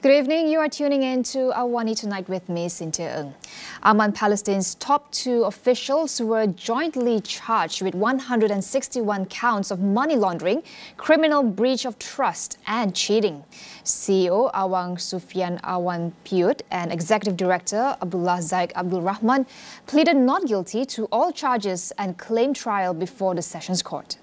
Good evening. You are tuning in to AWANI Tonight with me, Cynthia Ng. Aman Palestin's top two officials were jointly charged with 161 counts of money laundering, criminal breach of trust and cheating. CEO Awang Sufyan Awan Piut and Executive Director Abdullah Zaid Abdul Rahman pleaded not guilty to all charges and claimed trial before the Sessions Court.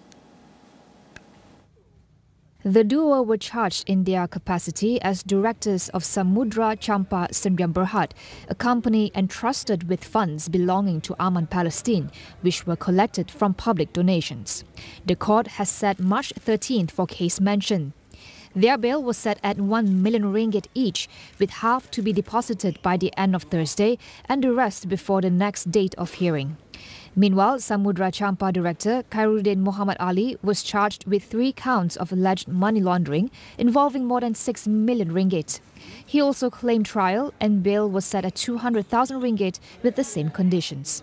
The duo were charged in their capacity as directors of Samudra Champa Sdn Bhd, a company entrusted with funds belonging to Aman Palestin, which were collected from public donations. The court has set March 13th for case mention. Their bail was set at 1 million ringgit each, with half to be deposited by the end of Thursday and the rest before the next date of hearing. Meanwhile, Samudra Champa director Khairuddin Muhammad Ali was charged with 3 counts of alleged money laundering involving more than 6 million ringgit. He also claimed trial and bail was set at 200,000 ringgit with the same conditions.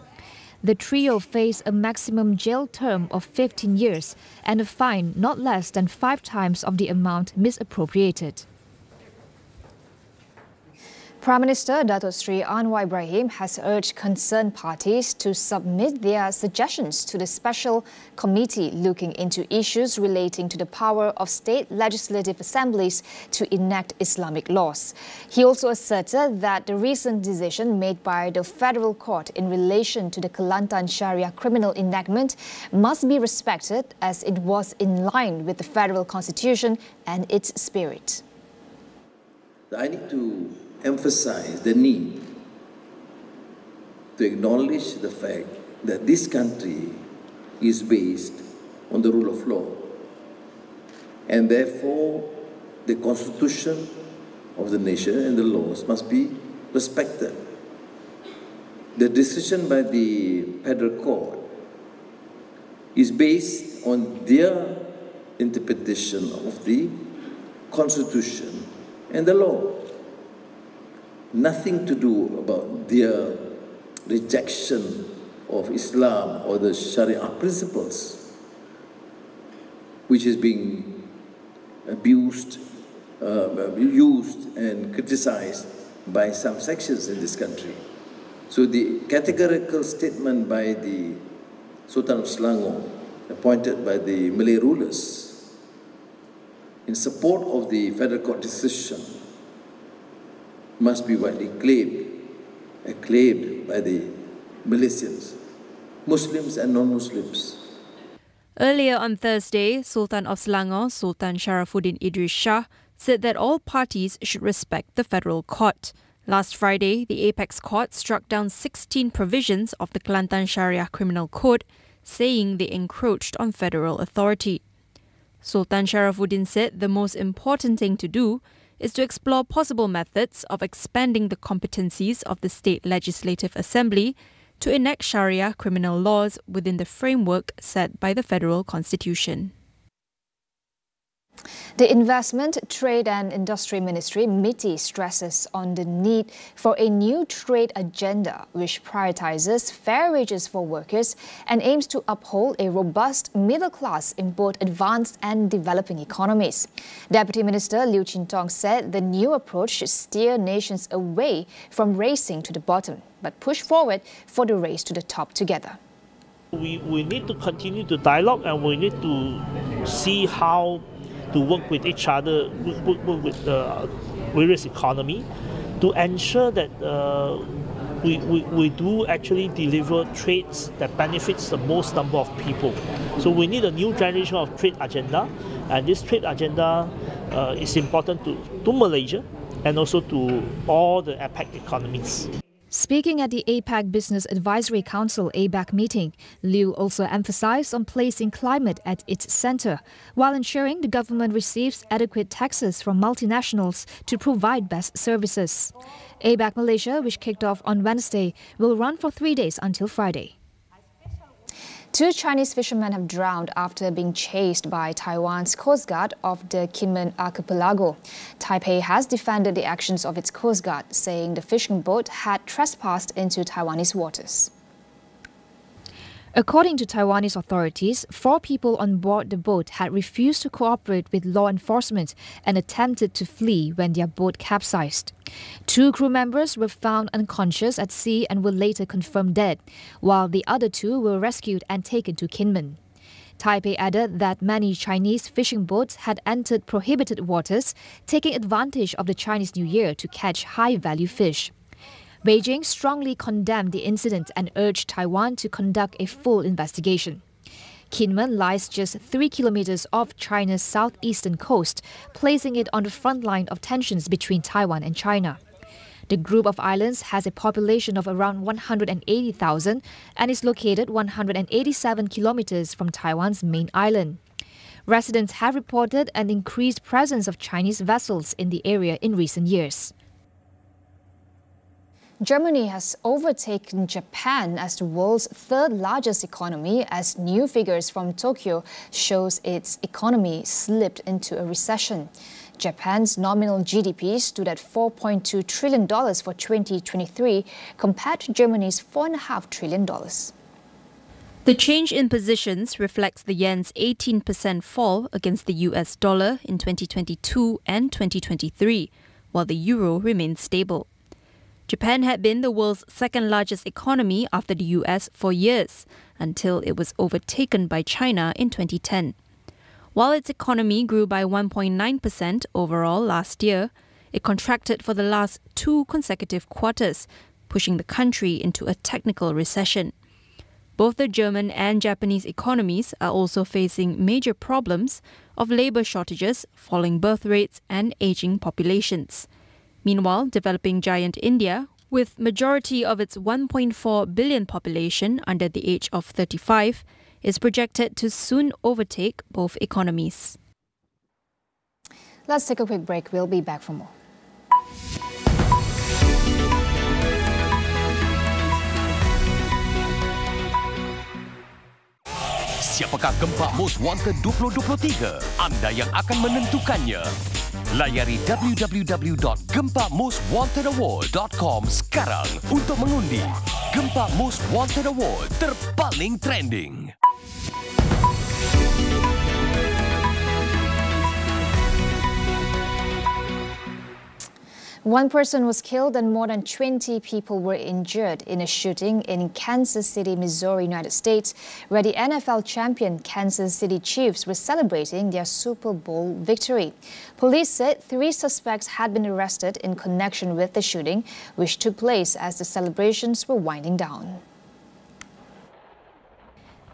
The trio face a maximum jail term of 15 years and a fine not less than 5 times of the amount misappropriated. Prime Minister Datuk Sri Anwar Ibrahim has urged concerned parties to submit their suggestions to the special committee looking into issues relating to the power of state legislative assemblies to enact Islamic laws. He also asserted that the recent decision made by the Federal Court in relation to the Kelantan Syariah criminal enactment must be respected as it was in line with the Federal Constitution and its spirit. I need to emphasize the need to acknowledge the fact that this country is based on the rule of law, and therefore the constitution of the nation and the laws must be respected. The decision by the Federal Court is based on their interpretation of the constitution and the law. Nothing to do about their rejection of Islam or the Sharia principles, which is being abused, used and criticized by some sections in this country. So the categorical statement by the Sultan of Selangor, appointed by the Malay rulers, in support of the Federal Court decision, must be widely acclaimed by the Malaysians, Muslims and non-Muslims. Earlier on Thursday, Sultan of Selangor, Sultan Sharafuddin Idris Shah, said that all parties should respect the Federal Court. Last Friday, the Apex Court struck down 16 provisions of the Kelantan Syariah Criminal Code, saying they encroached on federal authority. Sultan Sharafuddin said the most important thing to do is to explore possible methods of expanding the competencies of the State Legislative Assembly to enact Sharia criminal laws within the framework set by the Federal Constitution. The Investment, Trade and Industry Ministry MITI stresses on the need for a new trade agenda which prioritizes fair wages for workers and aims to uphold a robust middle class in both advanced and developing economies. Deputy Minister Liew Chin Tong said the new approach should steer nations away from racing to the bottom, but push forward for the race to the top together. We need to continue the dialogue, and we need to see how to work with each other, work with various economy, to ensure that we do actually deliver trades that benefits the most number of people. So we need a new generation of trade agenda, and this trade agenda is important to Malaysia and also to all the APEC economies. Speaking at the APEC Business Advisory Council ABAC meeting, Liew also emphasized on placing climate at its center, while ensuring the government receives adequate taxes from multinationals to provide best services. ABAC Malaysia, which kicked off on Wednesday, will run for 3 days until Friday. 2 Chinese fishermen have drowned after being chased by Taiwan's Coast Guard off the Kinmen Archipelago. Taipei has defended the actions of its Coast Guard, saying the fishing boat had trespassed into Taiwanese waters. According to Taiwanese authorities, 4 people on board the boat had refused to cooperate with law enforcement and attempted to flee when their boat capsized. 2 crew members were found unconscious at sea and were later confirmed dead, while the other 2 were rescued and taken to Kinmen. Taipei added that many Chinese fishing boats had entered prohibited waters, taking advantage of the Chinese New Year to catch high-value fish. Beijing strongly condemned the incident and urged Taiwan to conduct a full investigation. Kinmen lies just 3 kilometers off China's southeastern coast, placing it on the front line of tensions between Taiwan and China. The group of islands has a population of around 180,000 and is located 187 kilometers from Taiwan's main island. Residents have reported an increased presence of Chinese vessels in the area in recent years. Germany has overtaken Japan as the world's 3rd largest economy as new figures from Tokyo shows its economy slipped into a recession. Japan's nominal GDP stood at $4.2 trillion for 2023 compared to Germany's $4.5 trillion. The change in positions reflects the yen's 18% fall against the US dollar in 2022 and 2023, while the euro remained stable. Japan had been the world's 2nd largest economy after the US for years, until it was overtaken by China in 2010. While its economy grew by 1.9% overall last year, it contracted for the last 2 consecutive quarters, pushing the country into a technical recession. Both the German and Japanese economies are also facing major problems of labor shortages, falling birth rates, and aging populations. Meanwhile, developing giant India, with majority of its 1.4 billion population under the age of 35, is projected to soon overtake both economies. Let's take a quick break. We'll be back for more. Siapakah Gempak Most Wanted 2023? Anda yang akan menentukannya. Layari www.gempakmostwantedaward.com sekarang untuk mengundi Gempak Most Wanted Award terpaling trending. One person was killed and more than 20 people were injured in a shooting in Kansas City, Missouri, United States, where the NFL champion Kansas City Chiefs were celebrating their Super Bowl victory. Police said 3 suspects had been arrested in connection with the shooting, which took place as the celebrations were winding down.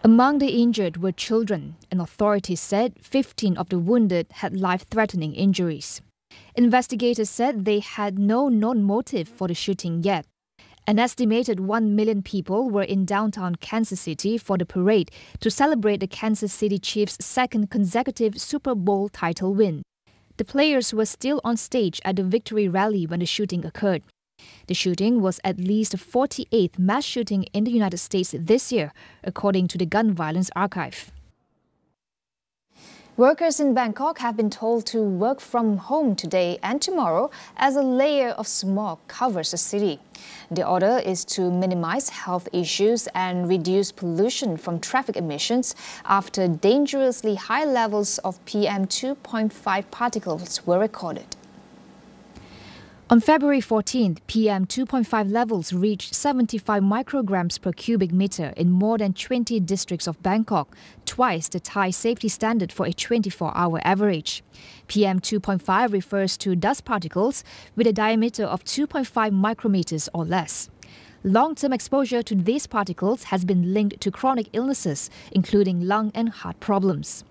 Among the injured were children, and authorities said 15 of the wounded had life-threatening injuries. Investigators said they had no known motive for the shooting yet. An estimated 1 million people were in downtown Kansas City for the parade to celebrate the Kansas City Chiefs' 2nd consecutive Super Bowl title win. The players were still on stage at the victory rally when the shooting occurred. The shooting was at least the 48th mass shooting in the United States this year, according to the Gun Violence Archive. Workers in Bangkok have been told to work from home today and tomorrow as a layer of smog covers the city. The order is to minimize health issues and reduce pollution from traffic emissions after dangerously high levels of PM 2.5 particles were recorded. On February 14th, PM 2.5 levels reached 75 micrograms per cubic meter in more than 20 districts of Bangkok, twice the Thai safety standard for a 24-hour average. PM 2.5 refers to dust particles with a diameter of 2.5 micrometers or less. Long-term exposure to these particles has been linked to chronic illnesses, including lung and heart problems.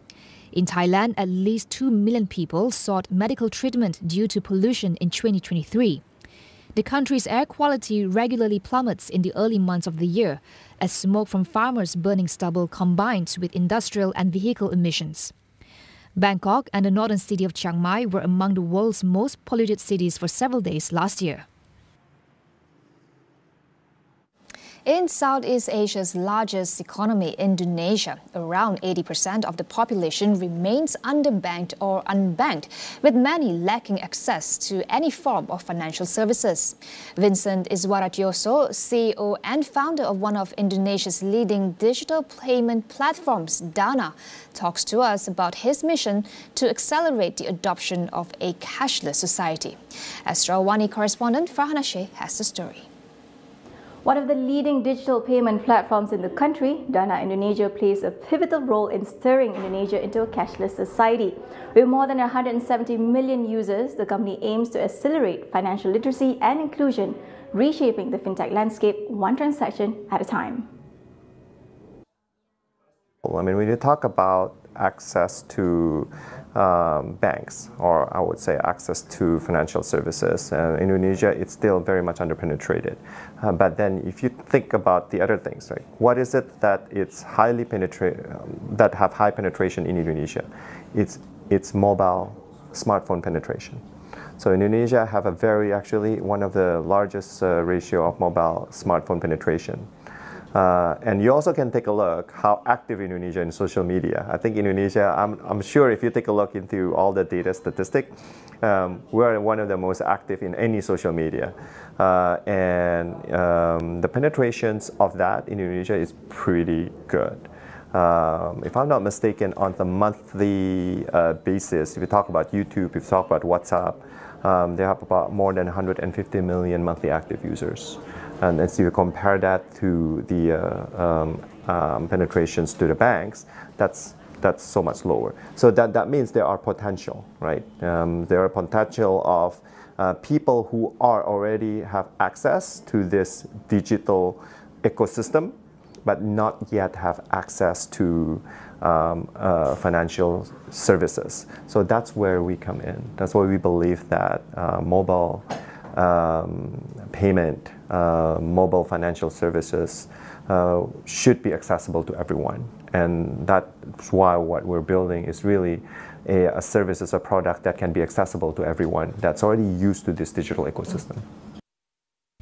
In Thailand, at least 2 million people sought medical treatment due to pollution in 2023. The country's air quality regularly plummets in the early months of the year as smoke from farmers burning stubble combines with industrial and vehicle emissions. Bangkok and the northern city of Chiang Mai were among the world's most polluted cities for several days last year. In Southeast Asia's largest economy, Indonesia, around 80% of the population remains underbanked or unbanked, with many lacking access to any form of financial services. Vincent Iswaratyoso, CEO and founder of one of Indonesia's leading digital payment platforms, Dana, talks to us about his mission to accelerate the adoption of a cashless society. Astro AWANI correspondent Farhana Sheikh has the story. One of the leading digital payment platforms in the country, Dana Indonesia plays a pivotal role in stirring Indonesia into a cashless society. With more than 170 million users, the company aims to accelerate financial literacy and inclusion, reshaping the fintech landscape one transaction at a time. I mean, when you talk about access to banks, or I would say access to financial services, Indonesia, it's still very much underpenetrated. But then if you think about the other things, right, what is it that it's highly that have high penetration in Indonesia? It's mobile smartphone penetration. So Indonesia have actually one of the largest ratio of mobile smartphone penetration. And you also can take a look how active Indonesia in social media. I think Indonesia, I'm sure if you take a look into all the data statistic, we're one of the most active in any social media. And the penetrations of that in Indonesia is pretty good. If I'm not mistaken, on the monthly basis, if you talk about YouTube, if you talk about WhatsApp, they have about more than 150 million monthly active users. And as you compare that to the penetrations to the banks, that's so much lower. So that means there are potential, right? There are potential of people who already have access to this digital ecosystem, but not yet have access to financial services. So that's where we come in. That's why we believe that mobile payment, mobile financial services should be accessible to everyone. And that's why what we're building is really a service, a product that can be accessible to everyone that's already used to this digital ecosystem.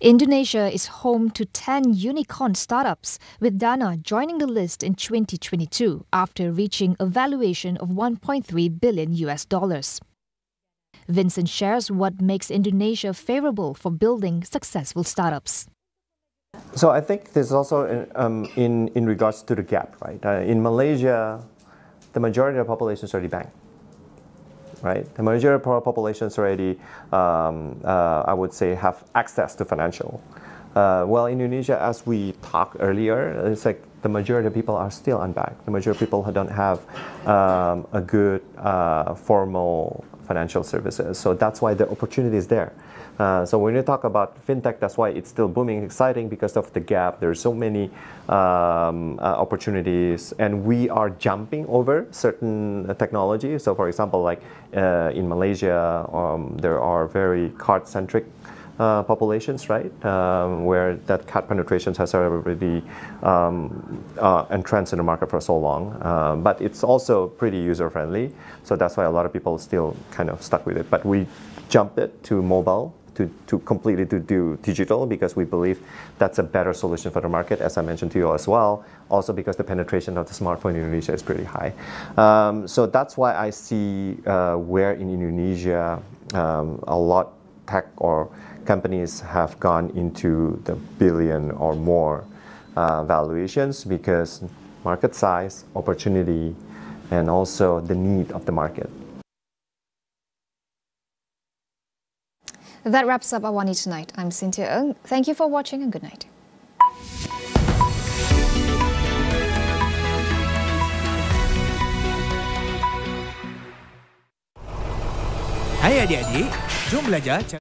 Indonesia is home to 10 unicorn startups, with Dana joining the list in 2022 after reaching a valuation of $1.3 billion. Vincent shares what makes Indonesia favorable for building successful startups. So I think there's also in regards to the gap, right? In Malaysia, the majority of the population is already banked, right? The majority of the population is already, I would say, have access to financial. Well, in Indonesia, as we talked earlier, it's like the majority of people are still unbanked. The majority of people who don't have a good formal financial services. So that's why the opportunity is there. So when you talk about fintech, that's why it's still booming, exciting because of the gap. There's so many opportunities, and we are jumping over certain technology. So for example, like in Malaysia, there are very card-centric populations, right? Where that card penetration has already entrenched in the market for so long. But it's also pretty user-friendly. So that's why a lot of people still kind of stuck with it. But we jumped it to mobile, to completely to do digital, because we believe that's a better solution for the market, as I mentioned to you as well. Also because the penetration of the smartphone in Indonesia is pretty high. So that's why I see where in Indonesia a lot tech or companies have gone into the billion or more valuations, because market size, opportunity, and also the need of the market. That wraps up AWANI Tonight. I'm Cynthia Ng. Thank you for watching and good night. Hai adik-adik, jom belajar